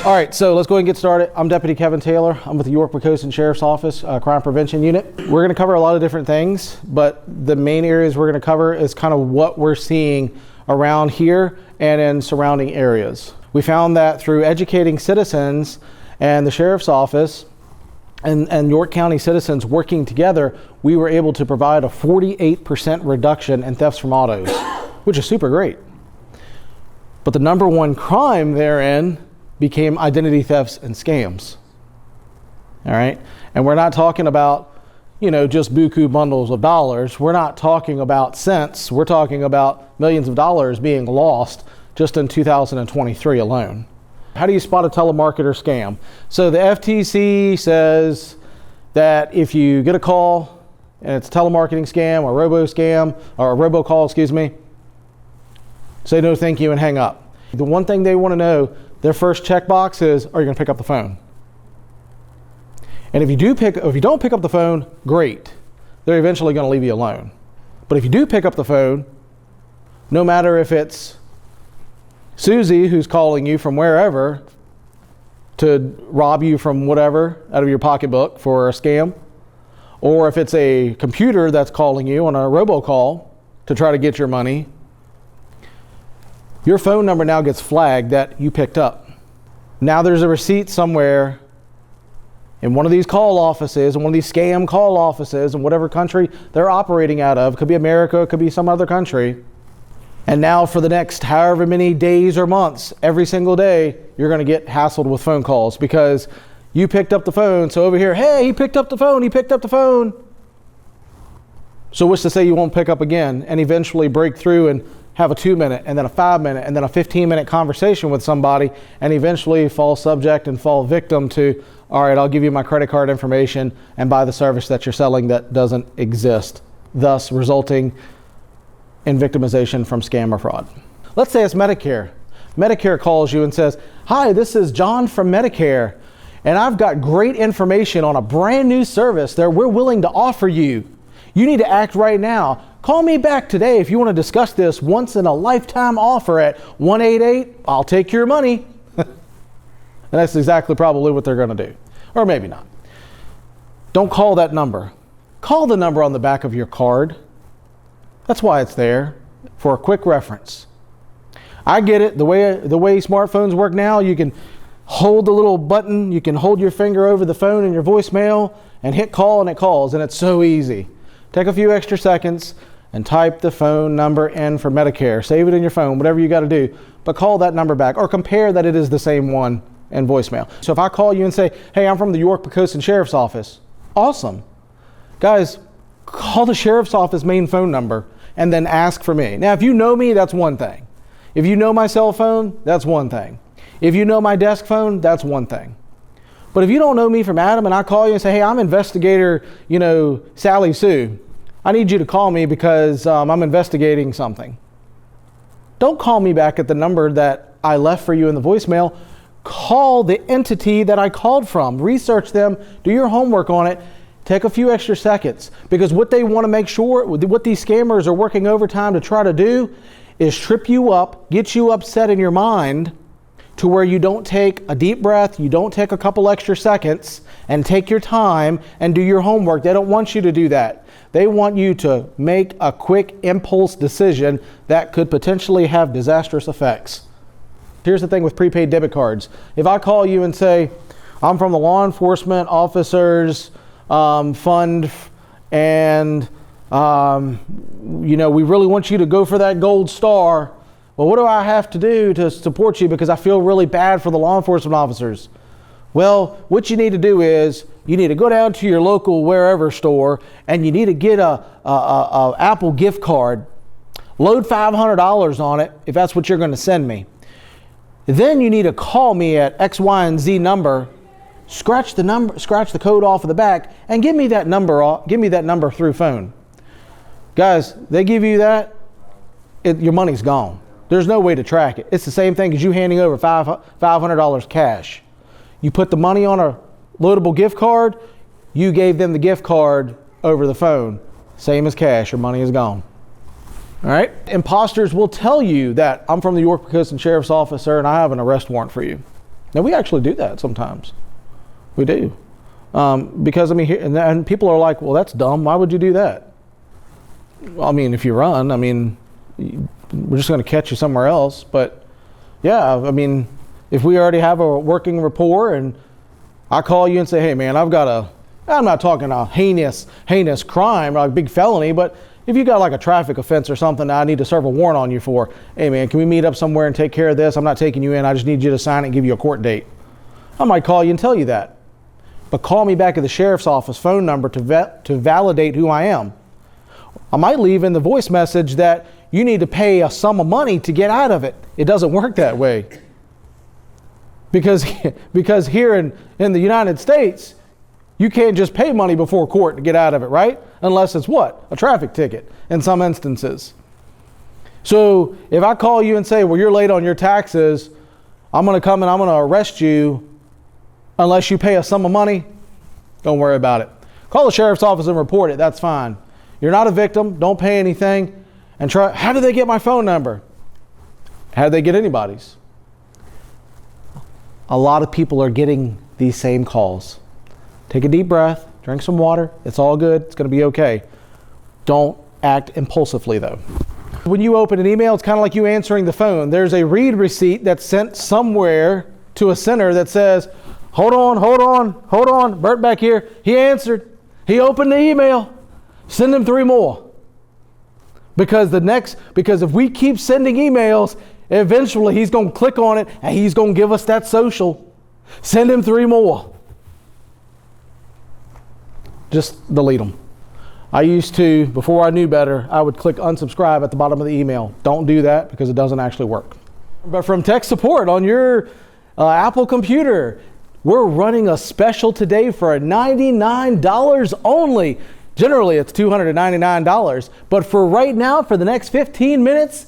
All right, so let's go ahead and get started. I'm Deputy Kevin Taylor. I'm with the York-Poquoson Sheriff's Office Crime Prevention Unit. We're going to cover a lot of different things, but the main areas we're going to cover is kind of what we're seeing around here and in surrounding areas. We found that through educating citizens and the Sheriff's Office and York County citizens working together, we were able to provide a 48% reduction in thefts from autos, which is super great. But the number one crime therein became identity thefts and scams. All right, and we're not talking about, just buku bundles of dollars. We're not talking about cents. We're talking about millions of dollars being lost just in 2023 alone. How do you spot a telemarketer scam? So the FTC says that if you get a call and it's a telemarketing scam or a robocall, say no thank you and hang up. The one thing they want to know, their first checkbox is, are you going to pick up the phone? And if you don't pick up the phone, great. They're eventually going to leave you alone. But if you do pick up the phone, no matter if it's Susie who's calling you from wherever to rob you from whatever out of your pocketbook for a scam, or if it's a computer that's calling you on a robocall to try to get your money, your phone number now gets flagged that you picked up. Now there's a receipt somewhere in one of these call offices, in one of these scam call offices, in whatever country they're operating out of. It could be America, it could be some other country. And now for the next however many days or months, every single day, you're going to get hassled with phone calls because you picked up the phone. So over here, hey, he picked up the phone. So what's to say you won't pick up again and eventually break through and have a 2-minute and then a 5-minute and then a 15-minute conversation with somebody and eventually fall subject and fall victim to, all right, I'll give you my credit card information and buy the service that you're selling that doesn't exist, thus resulting in victimization from scam or fraud. Let's say it's Medicare. Medicare calls you and says, hi, this is John from Medicare, and I've got great information on a brand new service that we're willing to offer you. You need to act right now. Call me back today if you want to discuss this once in a lifetime offer at 188. I'll take your money. And that's exactly probably what they're going to do. Or maybe not. Don't call that number. Call the number on the back of your card. That's why it's there, for a quick reference. I get it. The way smartphones work now, you can hold the little button, you can hold your finger over the phone in your voicemail and hit call and it calls, and it's so easy. Take a few extra seconds and type the phone number in for Medicare. Save it in your phone, whatever you got to do, but call that number back or compare that it is the same one in voicemail. So if I call you and say, hey, I'm from the York-Poquoson Sheriff's Office, awesome. Guys, call the Sheriff's Office main phone number and then ask for me. Now, if you know me, that's one thing. If you know my cell phone, that's one thing. If you know my desk phone, that's one thing. But if you don't know me from Adam and I call you and say, hey, I'm investigator, Sally Sue, I need you to call me because I'm investigating something. Don't call me back at the number that I left for you in the voicemail. Call the entity that I called from. Research them, do your homework on it. Take a few extra seconds, because what they want to make sure, what these scammers are working overtime to try to do is trip you up, get you upset in your mind to where you don't take a deep breath, you don't take a couple extra seconds and take your time and do your homework. They don't want you to do that. They want you to make a quick impulse decision that could potentially have disastrous effects. Here's the thing with prepaid debit cards. If I call you and say, I'm from the Law Enforcement Officers Fund, and we really want you to go for that gold star. Well, what do I have to do to support you because I feel really bad for the law enforcement officers? Well, what you need to do is you need to go down to your local wherever store and you need to get a Apple gift card. Load $500 on it if that's what you're going to send me. Then you need to call me at X, Y, and Z number. Scratch the code off of the back, and give me that number through phone. Guys, they give you that, your money's gone. There's no way to track it. It's the same thing as you handing over $500 cash. You put the money on a loadable gift card, you gave them the gift card over the phone. Same as cash, your money is gone. All right? Imposters will tell you that I'm from the York-Poquoson Sheriff's Office, sir, and I have an arrest warrant for you. Now, we actually do that sometimes. We do. Because, I mean, and people are like, well, that's dumb. Why would you do that? Well, I mean, if you run, I mean, we're just going to catch you somewhere else. But, yeah, I mean, if we already have a working rapport and I call you and say, hey, man, I'm not talking a heinous crime, like a big felony, but if you got like a traffic offense or something that I need to serve a warrant on you for, hey, man, can we meet up somewhere and take care of this? I'm not taking you in. I just need you to sign it and give you a court date. I might call you and tell you that. But call me back at the sheriff's office phone number to validate who I am. I might leave in the voice message that you need to pay a sum of money to get out of it. It doesn't work that way. Because here in the United States, you can't just pay money before court to get out of it, right? Unless it's what? A traffic ticket in some instances. So if I call you and say, well, you're late on your taxes, I'm going to come and I'm going to arrest you unless you pay a sum of money, don't worry about it. Call the sheriff's office and report it. That's fine. You're not a victim. Don't pay anything. And how did they get my phone number? How did they get anybody's? A lot of people are getting these same calls. Take a deep breath, drink some water. It's all good. It's going to be okay. Don't act impulsively, though. When you open an email, it's kind of like you answering the phone. There's a read receipt that's sent somewhere to a center that says, hold on, Bert back here. He answered. He opened the email. Send him 3 more. Because if we keep sending emails, eventually he's going to click on it and he's going to give us that social. Send him 3 more. Just delete them. I used to, before I knew better, I would click unsubscribe at the bottom of the email. Don't do that because it doesn't actually work. But from tech support on your Apple computer, we're running a special today for $99 only. Generally, it's $299. But for right now, for the next 15 minutes,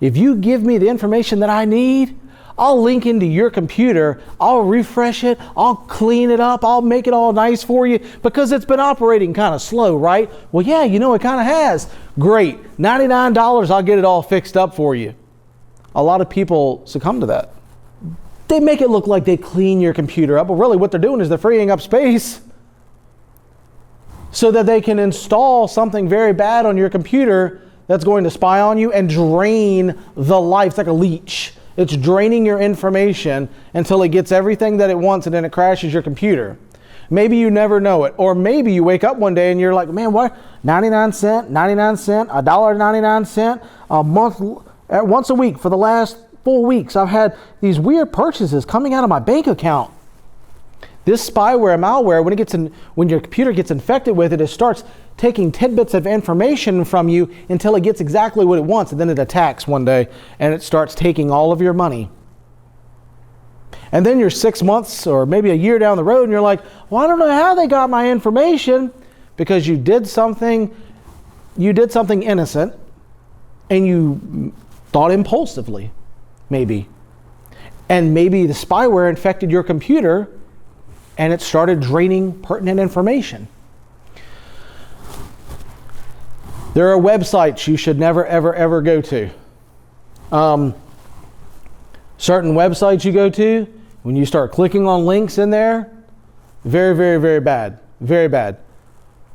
if you give me the information that I need, I'll link into your computer, I'll refresh it, I'll clean it up, I'll make it all nice for you because it's been operating kind of slow, right? Well, yeah, it kind of has. Great. $99, I'll get it all fixed up for you. A lot of people succumb to that. They make it look like they clean your computer up, but really what they're doing is they're freeing up space so that they can install something very bad on your computer that's going to spy on you and drain the life. It's like a leech. It's draining your information until it gets everything that it wants and then it crashes your computer. Maybe you never know it. Or maybe you wake up one day and you're like, man, what? 99 cents, $1.99 a month, once a week for the last 4 weeks. I've had these weird purchases coming out of my bank account. This spyware, malware, when your computer gets infected with it, it starts taking tidbits of information from you until it gets exactly what it wants, and then it attacks one day and it starts taking all of your money. And then you're 6 months or maybe a year down the road and you're like, well, I don't know how they got my information, because you did something innocent and you thought impulsively, maybe. And maybe the spyware infected your computer and it started draining pertinent information. There are websites you should never, ever, ever go to. Certain websites you go to, when you start clicking on links in there, very, very, very bad. Very bad.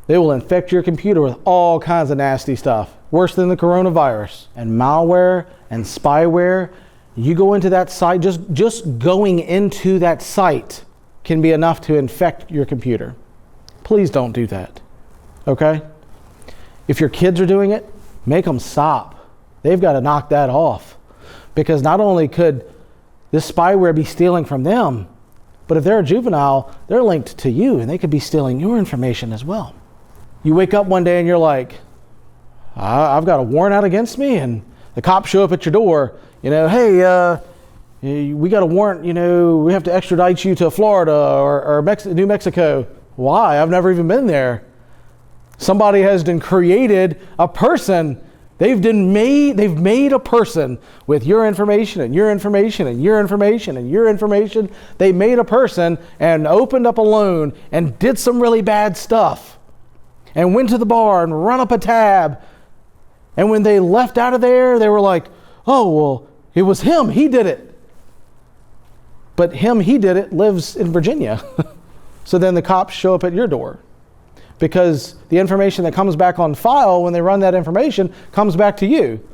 They will infect your computer with all kinds of nasty stuff. Worse than the coronavirus. And malware and spyware. You go into that site, just going into that site can be enough to infect your computer. Please don't do that. Okay? If your kids are doing it, make them stop. They've got to knock that off. Because not only could this spyware be stealing from them, but if they're a juvenile, they're linked to you and they could be stealing your information as well. You wake up one day and you're like, I've got a warrant out against me, and the cops show up at your door, hey, we got a warrant, we have to extradite you to Florida or New Mexico. Why? I've never even been there. Somebody has created a person. They've made a person with your information and your information and your information and your information. They made a person and opened up a loan and did some really bad stuff and went to the bar and run up a tab. And when they left out of there, they were like, oh, well, it was him. He did it. But he did it, lives in Virginia. So then the cops show up at your door because the information that comes back on file when they run that information comes back to you.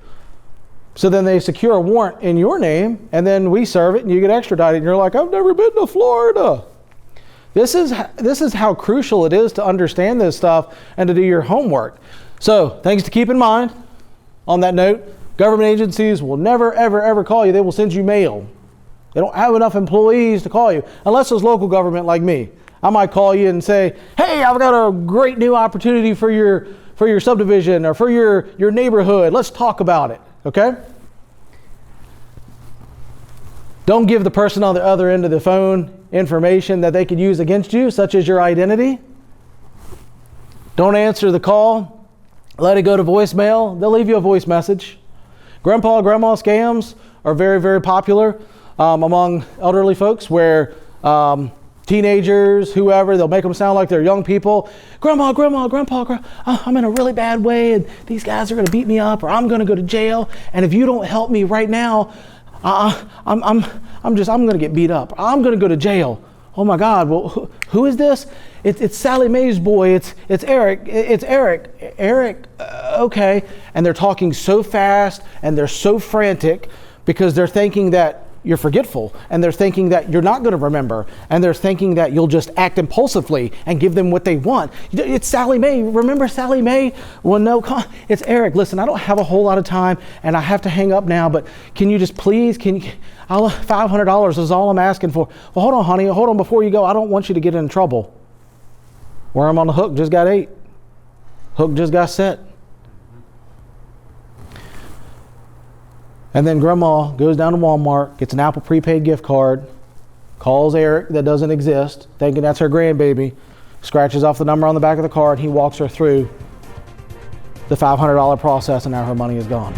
So then they secure a warrant in your name, and then we serve it and you get extradited, and you're like, I've never been to Florida. This is how crucial it is to understand this stuff and to do your homework. So things to keep in mind on that note: government agencies will never, ever, ever call you. They will send you mail. They don't have enough employees to call you, unless it's local government like me. I might call you and say, hey, I've got a great new opportunity for your subdivision or for your neighborhood. Let's talk about it, okay? Don't give the person on the other end of the phone information that they could use against you, such as your identity. Don't answer the call. Let it go to voicemail. They'll leave you a voice message. Grandpa, grandma scams are very, very popular among elderly folks, where teenagers, whoever, they'll make them sound like they're young people. Grandma, I'm in a really bad way, and these guys are going to beat me up, or I'm going to go to jail. And if you don't help me right now, I'm going to get beat up. I'm going to go to jail. Oh my God! Well, who is this? It's Sally Mae's boy. It's Eric. It's Eric. Eric. Okay. And they're talking so fast and they're so frantic because they're thinking that you're forgetful, and they're thinking that you're not going to remember, and they're thinking that you'll just act impulsively and give them what they want. It's Sally Mae. Remember Sally Mae? Well, no, it's Eric. Listen, I don't have a whole lot of time, and I have to hang up now, but can you just please, $500 is all I'm asking for. Well, hold on, honey. Hold on before you go. I don't want you to get in trouble. Worm on the hook just got ate. Hook just got set. And then grandma goes down to Walmart, gets an Apple prepaid gift card, calls Eric that doesn't exist, thinking that's her grandbaby, scratches off the number on the back of the card, he walks her through the $500 process, and now her money is gone.